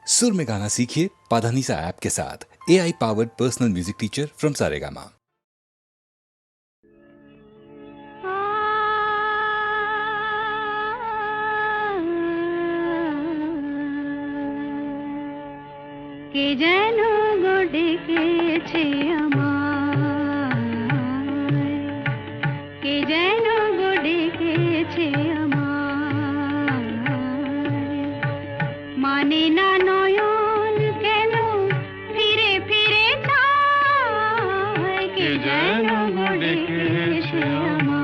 सुर में गाना सीखिए पाधानीसा ऐप के साथ। AI powered personal music teacher from Saregama. কে যেন গো ডেকেছে আমায়, কে যেন গো ডেকেছে আমায়, মানে না নয়ন কেন ফিরে ফিরে চায়, কে যেন গো ডেকেছে আমায়।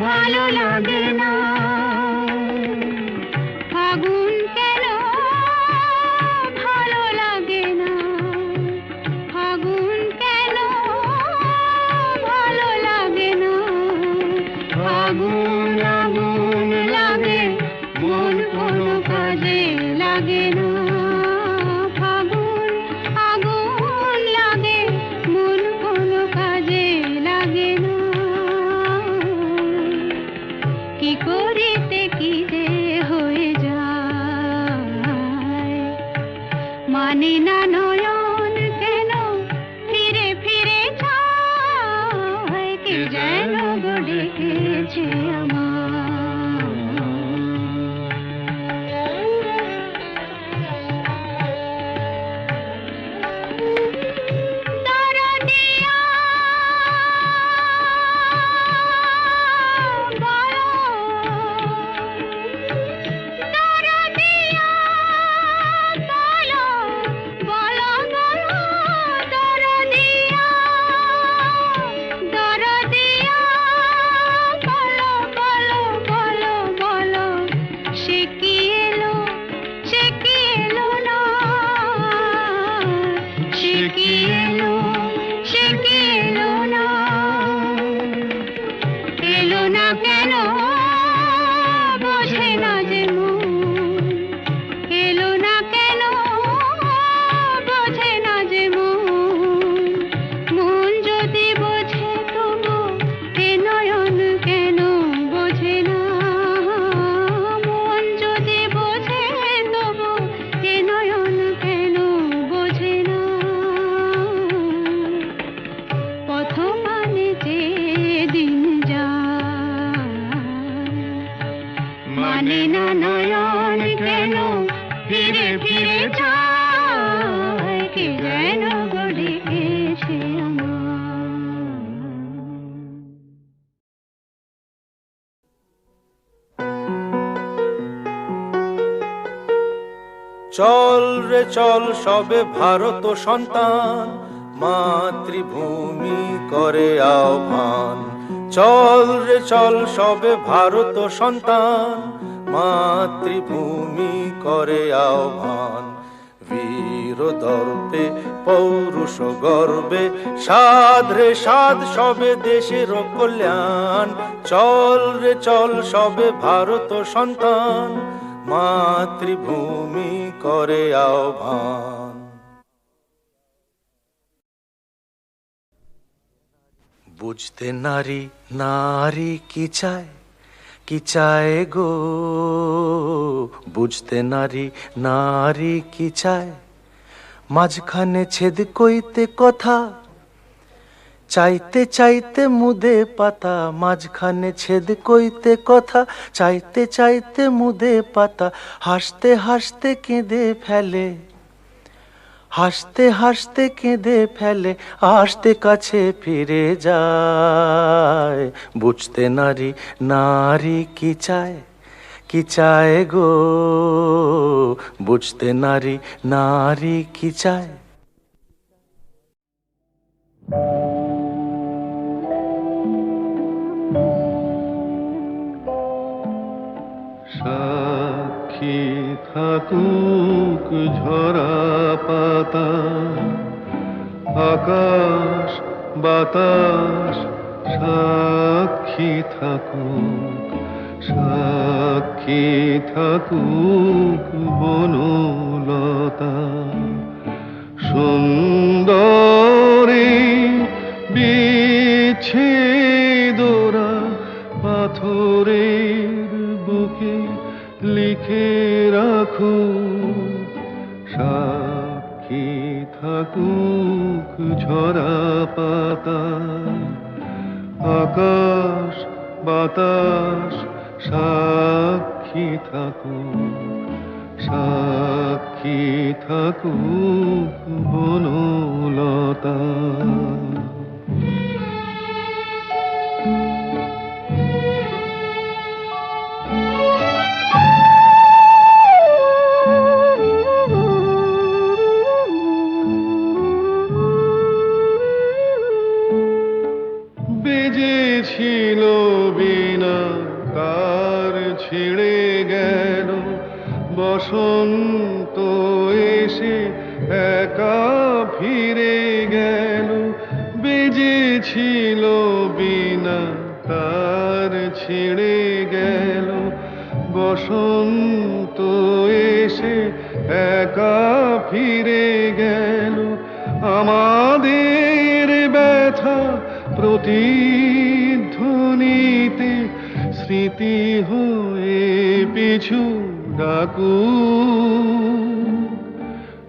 ভালো লাগে না ফাগুন কেন ভালো লাগে না, ফাগুন কেন ভালো লাগে না, ফাগুন আগুন লাগে মন কোনো কাজে লাগে না, ফাগুন আগুন লাগে মন কোনো কাজে লাগে না, কি করিতে কি যে হয়ে যায়, মানে না নয়ন কেন ফিরে ফিরে চায়, কে যেন গো ডেকেছে আমায়। মানে না নয়ন কেন ফিরে ফিরে চায়, কে যেন গো ডেকেছে আমায়। চল রে চল সবে ভারত সন্তান, মাতৃভূমি করে আহ্বান। চল রে চল সবে ভারত সন্তান, মাতৃভূমি করে আহ্বান। বীর দর্পে পৌরুষ গর্বে সাধ রে সাধ সবে দেশের কল্যাণ। চল রে চল সবে ভারত সন্তান, মাতৃভূমি করে আহ্বান। বুঝতে নারী নারী কি চায়, কি চায় গো, বুঝতে নারী নারী কি চায়। মাঝখানে ছেদ কইতে কথা, চাইতে চাইতে মুদে পাতা। মাঝখানে ছেদ কইতে কথা, চাইতে চাইতে মুদে পাতা। হাসতে হাসতে কেঁদে ফেলে, হাসতে হাসতে কেঁদে ফেলে, আসতে কাছে ফিরে যায়। বুঝতে নারী নারী কি চায়, কি চায় গো, বুঝতে নারী নারী কি চায়। সাক্ষী থাকুক ঝরা পাতা, আকাশ বাতাস সাক্ষী থাকুক, সাক্ষী থাকুক বনলতা। সুন্দরী বিচ্ছেদরা পাথরের বুকে লিখে রাখুক, সাক্ষী থাকুক ঝরা পাতা, আকাশ বাতাস সাক্ষী থাকুক, সাক্ষী থাকুক বনলতা। বেজেছিল বিনা তার ছিঁড়ে গেল, বসন্ত এসে একা ফিরে গেল। বেজেছিল বিনা তার ছিঁড়ে গেল, বসন্ত এসে একা ফিরে গেল। আমাদের ব্যথা প্রতিধ্বনিতে স্মৃতি হয়ে পিছু ডাকুক,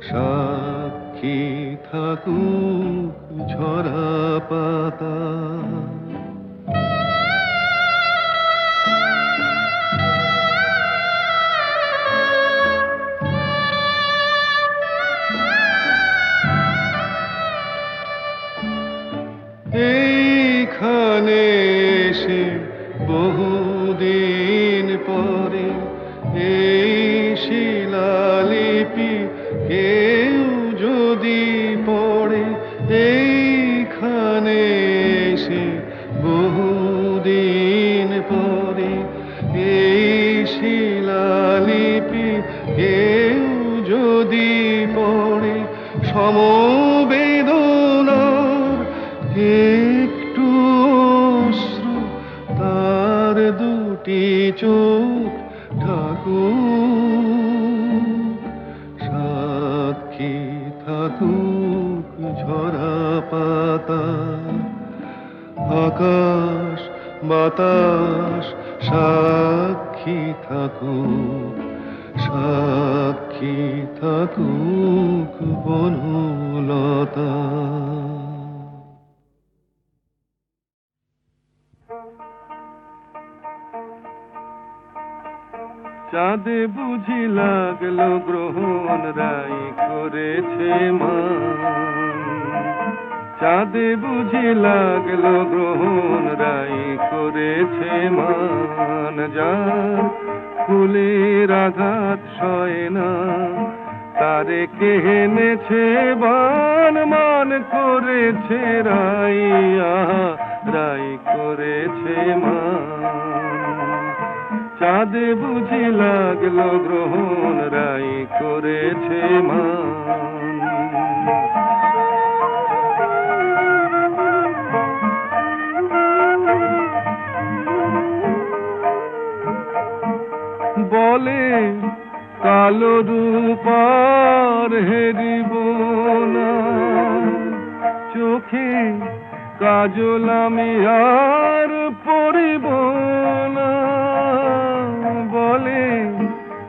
সাক্ষী থাকুক ঝরা পাতা। এইখানে এসে বহুদিন পরে এই শিলালিপি কেউ যদি পড়ে, এইখানে এসে বহুদিন পরে এই শিলালিপি কেউ যদি পড়ে, সমবেদনার একটু অশ্রু তার দুটি চোখ ঢাকুক, সাক্ষী থাকুক ঝরা পাতা, আকাশ বাতাস সাক্ষী থাকুক, সাক্ষী থাকুক বনলতা। চাঁদে বুঝি লাগলো গ্রহণ রাই করেছে মান, চাঁদে বুঝি লাগলো গ্রহণ রাই করেছে মান। যার ফুলের আঘাত সয় না তারে কে এনেছে বান, মান করেছে রাই, আহা রাই করেছে মান। চাঁদে বুঝি লাগলো গ্রহণ রাই করেছে মান। বলে কালো রূপার হেরিব না, চোখে কাজল আমি আর পরিব না। বলে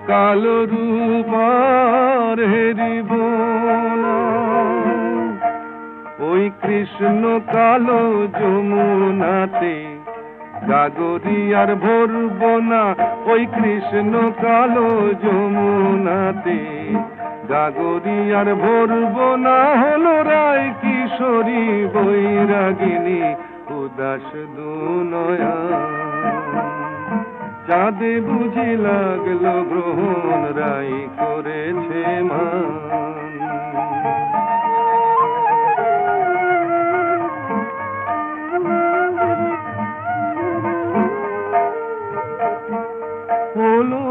কালো রূপার হেরিব না, ওই কৃষ্ণ কালো যমুনাতে গাগরি আর ভরব না। ওই কৃষ্ণ কালো যমুনাতে গাগরি আর ভরব না। হলো রায় কিশোরী বৈরাগিনী উদাস দুনয়া। চাঁদে বুঝি লাগলো গ্রহণ রাই করেছে মান। হলো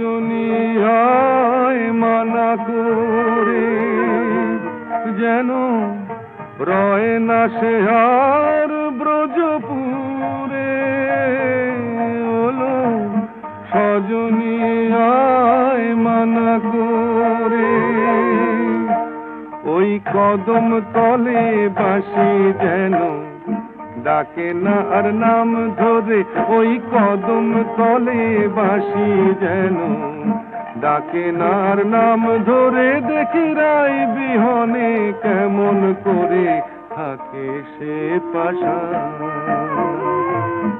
সজনী আয় মানা করে, যেন রয় না সে আর ব্রজপুরে। ওলো সজনী আয় মানা করে, ওই কদম তলে বাঁশি যেন ডাকে না আর নাম ধরে। ওই কদম তলে বাঁশি যেন ডাকে না আর নাম ধরে। দেখি রাই বিহনে কেমন করে থাকে সে পাশা।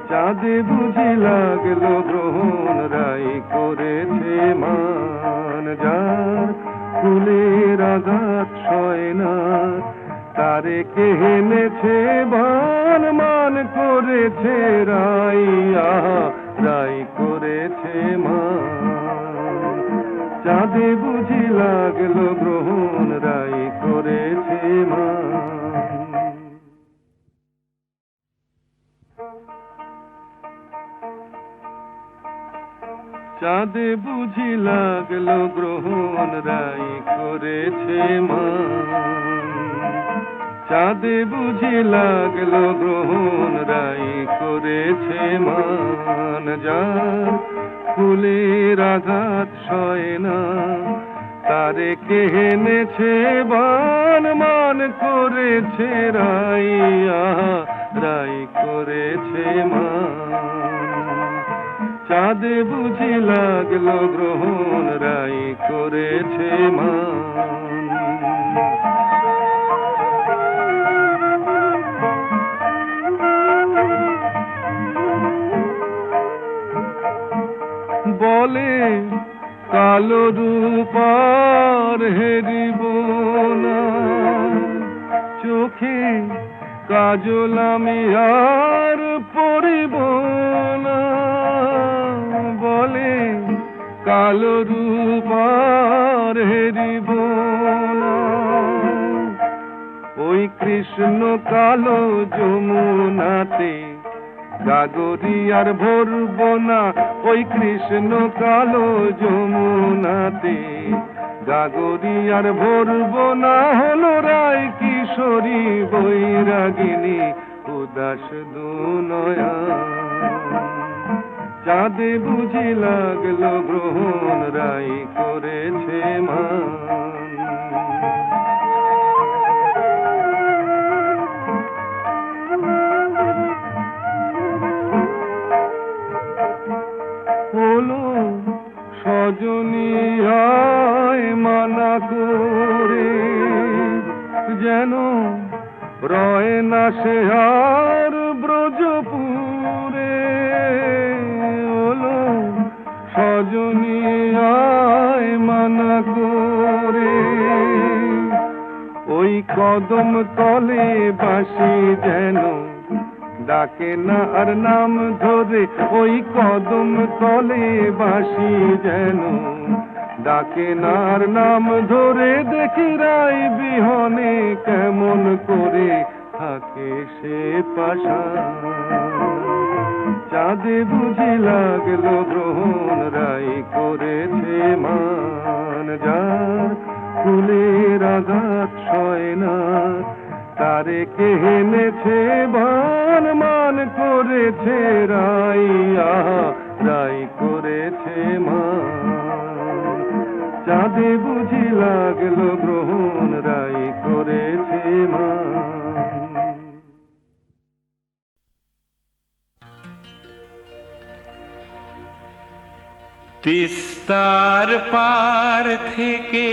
চাঁদে বুঝি লাগলো গ্রহণ রাই করেছে মান। যার ফুলের আঘাত সয় না তারে কে এনেছে ভান। মান করেছে রাই, আহা রাই করেছে মান। চাঁদে বুঝি লাগলো গ্রহণ রাই করেছে মান। চাঁদে বুঝি লাগলো গ্রহণ রাই করেছে মান। চাঁদে বুঝি লাগলো গ্রহণ রাই করেছে মান। যার ফুলের আঘাত সয় না তারে কে এনেছে বান। মান করেছে রাই, আহা রাই করেছে মান। চাঁদে বুঝি লাগলো গ্রহণ রাই করেছে মান। বলে কালো রূপার হেরিব না, চোখে কাজল আমি আর পরিব না। বলে কালো রূপার হেরিব না, ওই কৃষ্ণ কালো যমুনাতে গাগরি আর ভরব না। ওই কৃষ্ণ কালো যমুনাতে গাগরি আর ভরব না। হলো রায় কিশোরী বৈরাগিনী উদাস দুনয়া। চাঁদে বুঝি লাগলো গ্রহণ রাই করেছে মান। হলো সজনী আয় মানা করে, যেন রয় না সে আর ব্রজপুরে। হলো সজনী আয় মানা করে, ওই কদম তলে বাঁশি যেন ডাকে না আর নাম ধরে। ওই কদম তলে বাঁশি যেন ডাকে না আর নাম ধরে। দেখি রাই বিহনে কেমন করে থাকে সে পাশা। চাঁদে বুঝি লাগলো গ্রহণ রাই করেছে মান। যার ফুলের আঘাত সয় না তারে কে এনেছে ভান। মান করেছে রাই, আহা রাই করেছে মান। চাঁদে বুঝি লাগলো গ্রহণ রাই করেছে মান। তিস্তার পার থেকে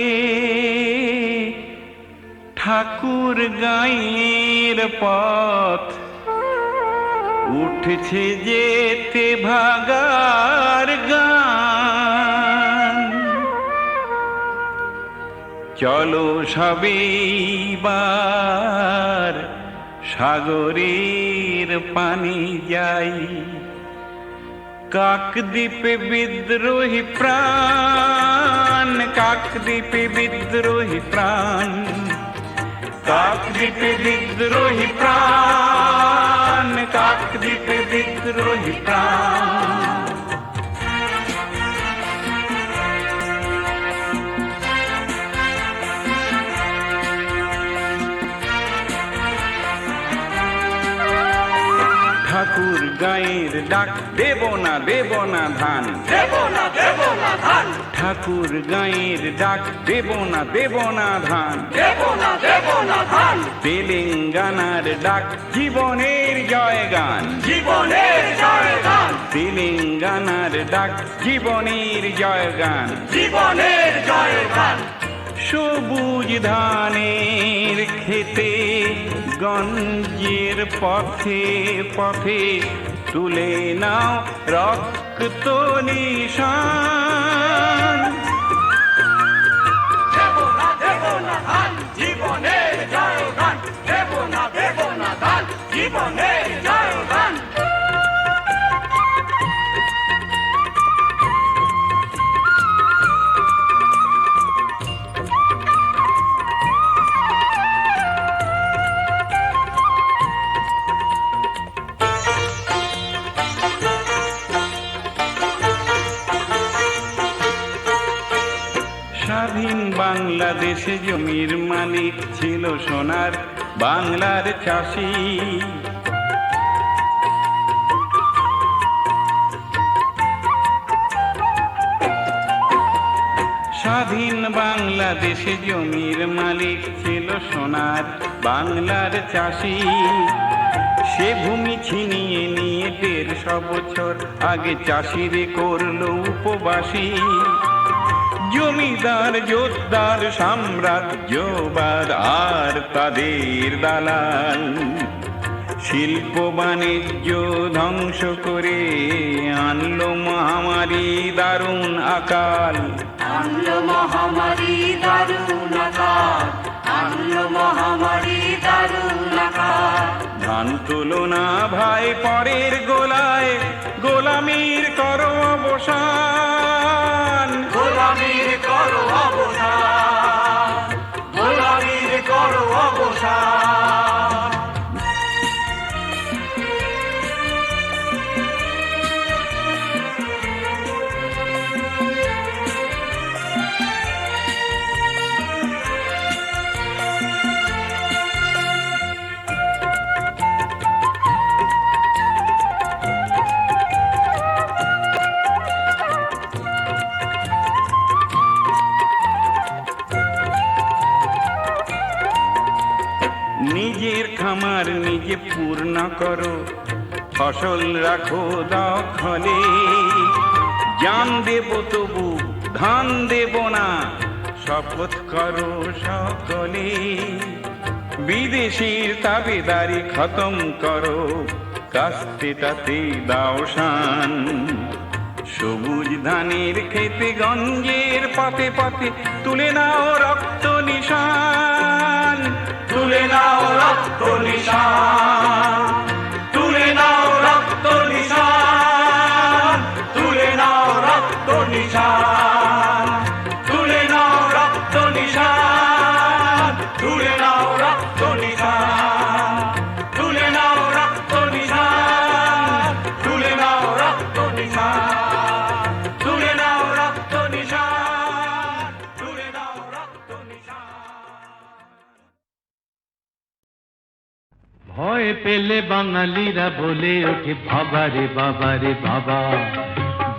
ঠাকুর গাঁয়ের পথ উঠছে যেতে ভাগার গান। চলো সবিবার সাগরের পানি যাই। কাকদ্বীপে বিদ্রোহী প্রাণ, কাকদ্বীপে বিদ্রোহী প্রাণ, কাকদ্বীপে বিদ্রোহী প্রাণ, কাকদ্বীপে বিদ্রোহী প্রাণ। গায়ের ডাক দেব না ধান, ঠাকুর গায়ের ডাক দেব না ধান, তেলেঙ্গানার ডাক জীবনের জয়গান, তেলেঙ্গানার ডাক জীবনের জয়গান, সবুজ ধানের খেতে গঞ্জের পথে পথে তুলে নাও রক্ত নিশান। স্বাধীন বাংলাদেশে জমির মালিক ছিল সোনার বাংলার চাষি, স্বাধীন বাংলাদেশে জমির মালিক ছিল সোনার বাংলার চাষি। সে ভূমি ছিনিয়ে নিয়ে 150 বছর আগে চাষিরে করলো উপবাসী। জমিদার জোতদার সাম্রাজ্যবাদ আর তাদের দালাল শিল্প বাণিজ্য ধ্বংস করে আনলো মহামারী দারুণ আকাল, ধান তুলো না ভাই পরের গোলায়, গোলামির করো অবসান, নিজের খামার নিজে পূর্ণ করো, ফসল রাখো দখলে, জান দেব তবু ধান দেব না, শপথ করো সকলে। বিদেশির তাবেদারি খতম করো, কাস্তে তাতে দাও শান। সবুজ ধানের খেতে গঞ্জের পথে পথে তুলে নাও রক্ত নিশান, তুলে নাও রক্ত নিশান, তুলে নাও রক্ত নিশান, তুলে নাও রক্ত নিশান, তুলে নাও রক্ত নিশান, তুলে নাও রক্ত নিশান, তুলে নাও রক্ত নিশান, তুলে নাও রক্ত নিশান, তুলে নাও রক্ত নিশান, তুলে নাও রক্ত নিশান। ভয় পেলে বাঙালিরা বলে ওঠে বাবা রে বাবা রে বাবা,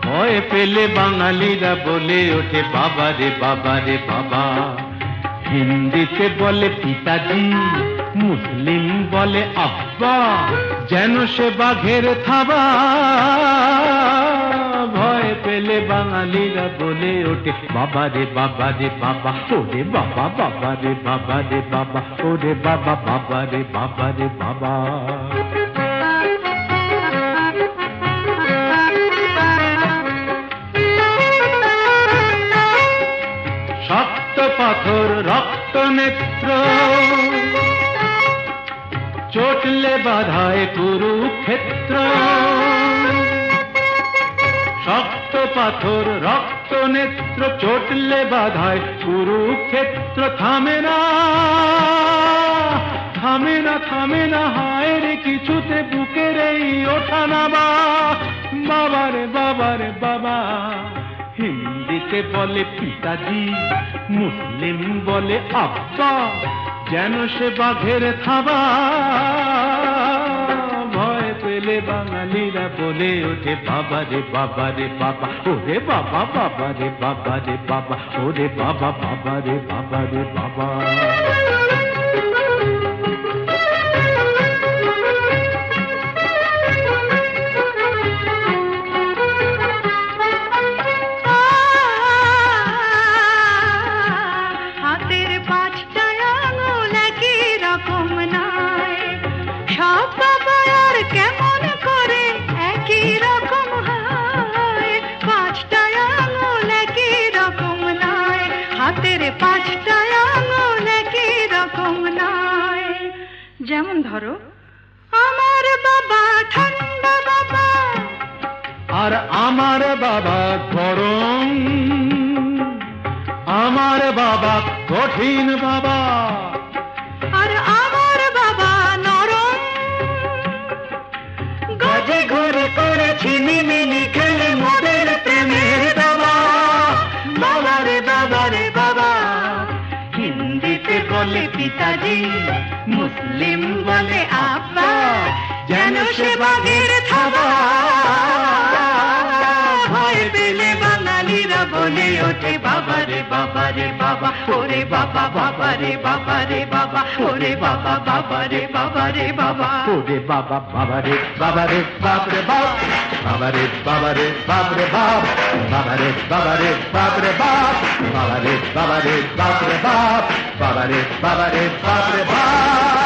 ভয় পেলে বাঙালিরা বলে ওঠে বাবা রে বাবা রে বাবা। হিন্দিতে বলে পিতাজি, মুসলিম বলে আব্বা, যেন সে বাঘের থাবা। ভয় পেলে বাঙালিরা বলে ওঠে বাবা রে বাবা রে বাবা, ওরে বাবা বাবা রে বাবা রে বাবা, ওরে বাবা বাবা রে বাবা রে বাবা। শক্ত পাথর রক্ত নেত্র, চটলে বাধায় কুরুক্ষেত্র। শক্ত পাথর রক্ত নেত্র, চটলে বাধায় কুরুক্ষেত্র। থামে না থামে না থামে না, হায় রে কিছুতে বুকের এই ওঠা নামা। বাবা রে বাবা রে বাবা, হিন্দিতে বলে পিতাজি, মুসলিম বলে আব্বা, যেন সে বাঘের থাবা। ভয় পেলে বাঙালিরা বলে ওঠে বাবা রে বাবা রে বাবা, ওরে বাবা বাবা রে বাবা রে বাবা, ওরে বাবা বাবা রে বাবা রে বাবা। হাতের পাঁচটা আঙুল একই রকম নয়, সব বাবার কেমন করে একই রকম হয়। পাঁচটা আঙুল একই রকম নয়, হাতের পাঁচটা আঙুল একই রকম নয়। যেমন ধরো আমার বাবা ঠান্ডা বাবা, আর আমার বাবা গরম, আমার বাবা কঠিন বাবা, আর আমার বাবা নরম। গজে ঘরে করেছি মিমিনি খেলে মোদের প্রেমের বাবা, বাবা রে বাবা রে বাবা। হিন্দিতে বলে পিতাজি, মুসলিম বলে আব্বা, যেন সে বাঘের থাবা। ভয় পেলে বাঙালিরা বলে ওঠে বাবা রে বাবা রে বাবা, ওরে বাবা বাবা রে বাবা রে বাবা, ওরে বাবা বাবা রে বাবা রে বাবা, ওরে বাবা বাবা রে বাবা রে বাপ রে বাপ, বাবা রে বাবা রে বাপ রে বাপ, বাবা রে বাবা রে বাপ রে বাপ, বাবা রে বাবা রে বাপ রে বাপ, বাবা রে বাবা রে বাপ রে বাপ।